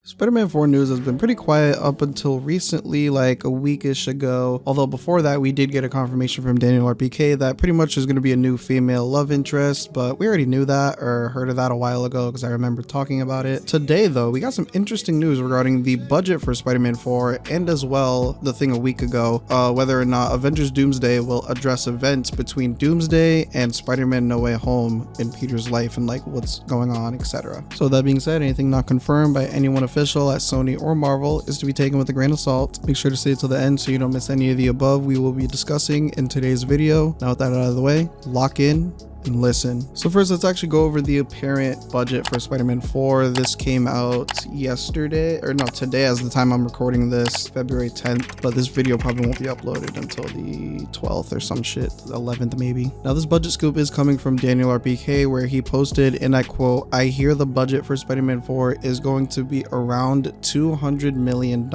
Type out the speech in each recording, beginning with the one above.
Spider-Man 4 news has been pretty quiet up until recently, like a weekish ago. Although before that, we did get a confirmation from Daniel RPK that pretty much there's going to be a new female love interest, but we already knew that or heard of that a while ago because I remember talking about it. Today, though, we got some interesting news regarding the budget for Spider-Man 4 and as well the thing a week ago, whether or not Avengers Doomsday will address events between Doomsday and Spider-Man No Way Home in Peter's life and like what's going on, etc. So that being said, anything not confirmed by anyone official at Sony or Marvel is to be taken with a grain of salt. Make sure to stay till the end so you don't miss any of the above we will be discussing in today's video. Now with that out of the way, lock in and listen. So first, let's actually go over the apparent budget for Spider-Man 4. This came out yesterday, or no, today as the time I'm recording this, February 10th, but this video probably won't be uploaded until the 12th or some shit, 11th maybe. Now this budget scoop is coming from Daniel RPK, where he posted, and I quote, "I hear the budget for Spider-Man 4 is going to be around $200 million.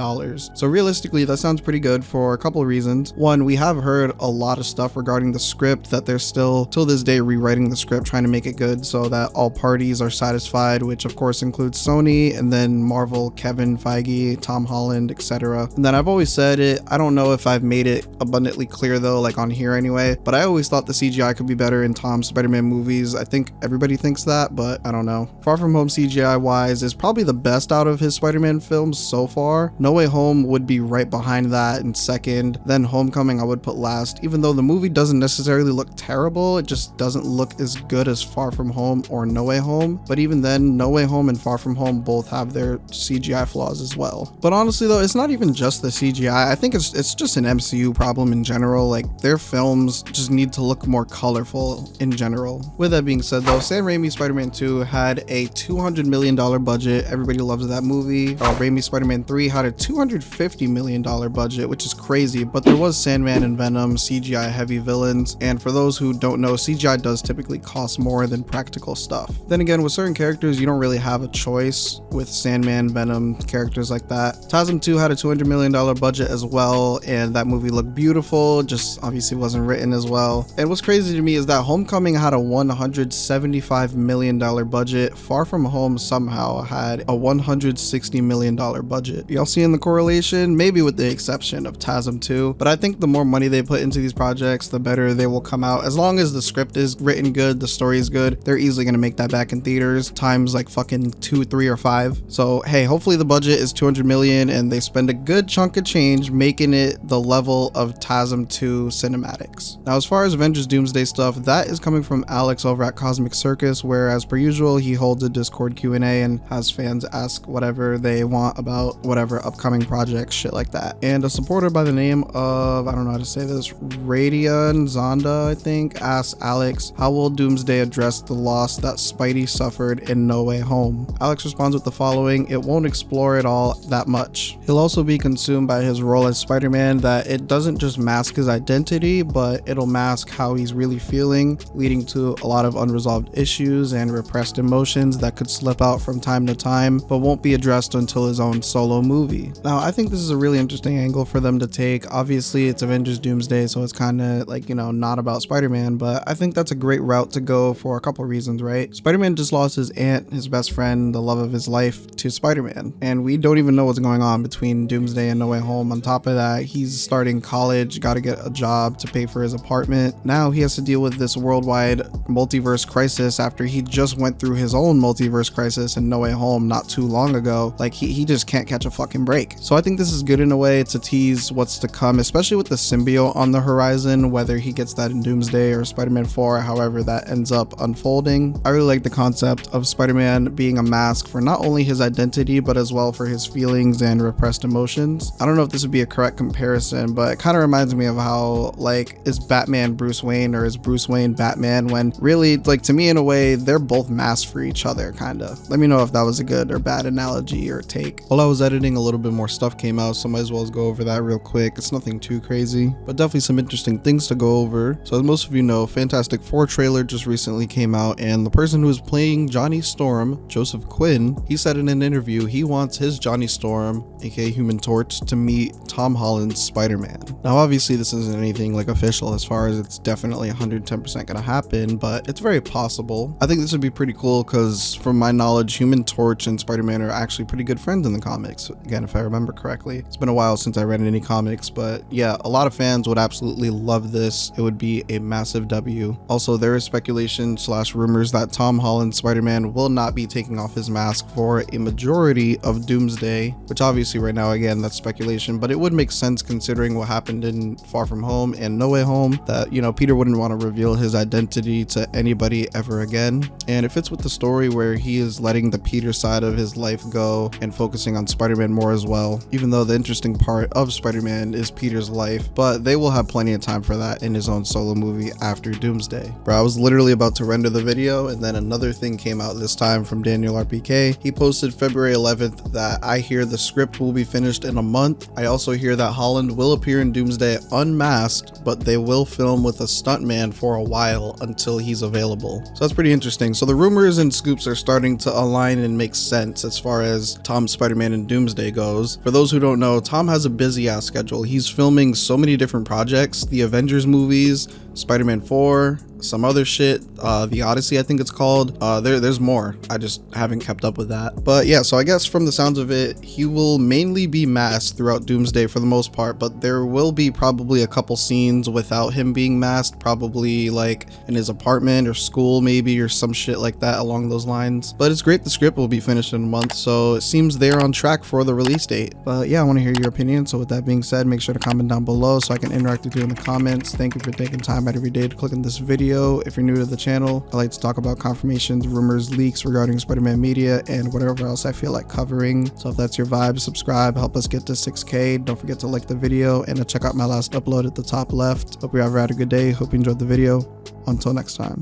So realistically, that sounds pretty good for a couple of reasons. One, we have heard a lot of stuff regarding the script that they're still, till this day, rewriting the script, trying to make it good so that all parties are satisfied, which of course includes Sony and then Marvel, Kevin Feige, Tom Holland, etc. And then I've always said it, I don't know if I've made it abundantly clear though, like on here anyway, but I always thought the CGI could be better in Tom's Spider-Man movies. I think everybody thinks that, but I don't know. Far From Home CGI wise is probably the best out of his Spider-Man films so far. No Way Home would be right behind that in second, then Homecoming I would put last. Even though the movie doesn't necessarily look terrible, it just doesn't look as good as Far From Home or No Way Home, but even then, No Way Home and Far From Home both have their CGI flaws as well. But honestly though, it's not even just the CGI. I think it's just an MCU problem in general. Like, their films just need to look more colorful in general. With that being said though, Sam Raimi's Spider-Man 2 had a $200 million budget. Everybody loves that movie. Raimi's Spider-Man 3 had a $250 million budget, which is crazy, but there was Sandman and Venom, CGI heavy villains, and for those who don't know, CGI does typically cost more than practical stuff. Then again, with certain characters, you don't really have a choice with Sandman, Venom, characters like that. TASM 2 had a $200 million budget as well, and that movie looked beautiful, just obviously wasn't written as well. And what's crazy to me is that Homecoming had a $175 million budget. Far From Home somehow had a $160 million budget. Y'all seeing the correlation? Maybe with the exception of TASM 2, but I think the more money they put into these projects, the better they will come out. As long as the script is written good, the story is good, they're easily gonna make that back in theaters times like fucking 2, 3, or 5. So hey, hopefully the budget is 200 million and they spend a good chunk of change making it the level of TASM 2 cinematics. Now as far as Avengers Doomsday stuff, that is coming from Alex over at Cosmic Circus, where as per usual he holds a Discord Q&A and has fans ask whatever they want about whatever upcoming projects, shit like that. And a supporter by the name of, I don't know how to say this, Radian Zonda I think, asks Alex, how will Doomsday address the loss that Spidey suffered in No Way Home? Alex responds with the following: it won't explore it all that much. He'll also be consumed by his role as Spider-Man, that it doesn't just mask his identity, but it'll mask how he's really feeling, leading to a lot of unresolved issues and repressed emotions that could slip out from time to time, but won't be addressed until his own solo movie. Now, I think this is a really interesting angle for them to take. Obviously, it's Avengers Doomsday, so it's kind of like, you know, not about Spider-Man, but I think that's a great route to go for a couple of reasons, right? Spider-Man just lost his aunt, his best friend, the love of his life, to Spider-Man, and we don't even know what's going on between Doomsday and No Way Home. On top of that, he's starting college, got to get a job to pay for his apartment. Now he has to deal with this worldwide multiverse crisis after he just went through his own multiverse crisis in No Way Home not too long ago. Like, he just can't catch a fucking break. So I think this is good in a way to tease what's to come, especially with the symbiote on the horizon, whether he gets that in Doomsday or Spider-Man 4, however that ends up unfolding. I really like the concept of Spider-Man being a mask for not only his identity, but as well for his feelings and repressed emotions. I don't know if this would be a correct comparison, but it kind of reminds me of how, like, is Batman Bruce Wayne or is Bruce Wayne Batman, when really, like, to me in a way, they're both masks for each other, kind of. Let me know if that was a good or bad analogy or take. While I was editing, a little bit more stuff came out, so I might as well go over that real quick. It's nothing too crazy, but definitely some interesting things to go over. So as most of you know, Fantastic Four 4 trailer just recently came out, and the person who was playing Johnny Storm, Joseph Quinn, he said in an interview he wants his Johnny Storm, aka Human Torch, to meet Tom Holland's Spider-Man. Now obviously this isn't anything like official as far as it's definitely 110% gonna happen, but it's very possible. I think this would be pretty cool because from my knowledge, Human Torch and Spider-Man are actually pretty good friends in the comics, again if I remember correctly. It's been a while since I read any comics, but yeah, a lot of fans would absolutely love this. It would be a massive W. Also, there is speculation / rumors that Tom Holland's Spider-Man will not be taking off his mask for a majority of Doomsday, which obviously right now, again, that's speculation, but it would make sense considering what happened in Far From Home and No Way Home, that, you know, Peter wouldn't want to reveal his identity to anybody ever again. And it fits with the story where he is letting the Peter side of his life go and focusing on Spider-Man more as well, even though the interesting part of Spider-Man is Peter's life, but they will have plenty of time for that in his own solo movie after Doomsday. Bro, I was literally about to render the video and then another thing came out this time from Daniel RPK. He posted February 11th that I hear the script will be finished in a month. I also hear that Holland will appear in Doomsday unmasked, but they will film with a stuntman for a while until he's available. So that's pretty interesting. So the rumors and scoops are starting to align and make sense as far as Tom's Spider-Man in Doomsday goes. For those who don't know, Tom has a busy ass schedule. He's filming so many different projects, the Avengers movies, Spider-Man 4, some other shit, the Odyssey I think it's called. There's more, I just haven't kept up with that. But yeah, so I guess from the sounds of it, he will mainly be masked throughout Doomsday for the most part, but there will be probably a couple scenes without him being masked, probably like in his apartment or school maybe, or some shit like that along those lines. But it's great the script will be finished in a month, so it seems they're on track for the release date. But yeah, I want to hear your opinion, so with that being said, make sure to comment down below so I can interact with you in the comments. Thank you for taking time out every day to click on this video. If you're new to the channel, I like to talk about confirmations, rumors, leaks regarding Spider-Man media, and whatever else I feel like covering. So if that's your vibe, subscribe, help us get to 6K. Don't forget to like the video and to check out my last upload at the top left. Hope you ever had a good day. Hope you enjoyed the video. Until next time.